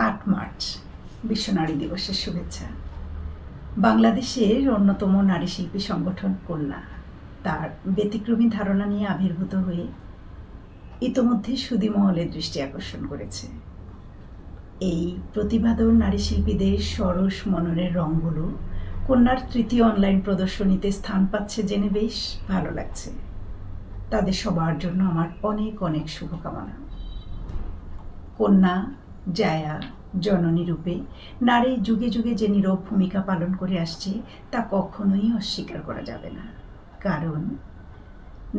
8 March বিশ্ব নারী দিবসের শুভেচ্ছা। বাংলাদেশের অন্যতম নারী শিল্পী সংগঠন কন্যা তার ব্যতিক্রমী ধারণা নিয়ে আবির্ভূত হয়ে ইতোমধ্যে সুধীমহলের দৃষ্টি আকর্ষণ করেছে। এই প্রতিভাধর নারী শিল্পীদের সরস মননের রঙগুলো কন্যার তৃতীয় অনলাইন প্রদর্শনীতে স্থান পাচ্ছে জেনে বেশ ভালো লাগছে। তাদের সবার জন্য আমার অনেক অনেক শুভকামনা। কন্যা জায়া জননী রূপে নারী যুগে যুগে যে নীরব ভূমিকা পালন করে আসছে তা কখনোই অস্বীকার করা যাবে না। কারণ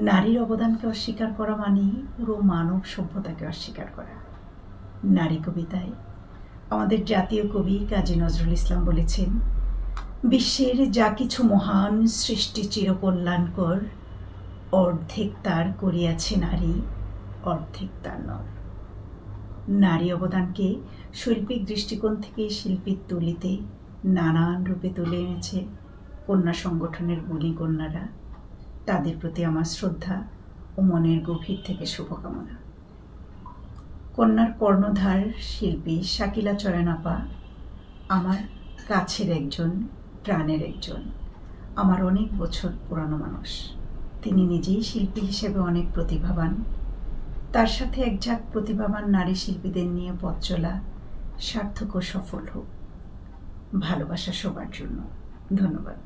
নারীর অবদানকে অস্বীকার করা মানেই পুরো মানব সভ্যতাকে অস্বীকার করা। নারী কবিতায় আমাদের জাতীয় কবি কাজী নজরুল ইসলাম বলেছেন, বিশ্বের যা কিছু মহান সৃষ্টি চিরকল্যাণকর, অর্ধেক তার করিয়াছে নারী, অর্ধেক তার নর। নারী অবদানকে শৈল্পিক দৃষ্টিকোণ থেকে শিল্পীর তুলিতে নানান রূপে তুলে এনেছে কন্যা সংগঠনের গুণী কন্যারা। তাদের প্রতি আমার শ্রদ্ধা ও মনের গভীর থেকে শুভকামনা। কন্যার কর্ণধার শিল্পী শাকিলা চয়ন আপা আমার কাছের একজন, প্রাণের একজন, আমার অনেক বছর পুরানো মানুষ। তিনি নিজেই শিল্পী হিসেবে অনেক প্রতিভাবান। তার সাথে একঝাঁক প্রতিভাবান নারী শিল্পীদের নিয়ে পথ চলা সার্থক ও সফল হোক। ভালোবাসা সবার জন্য। ধন্যবাদ।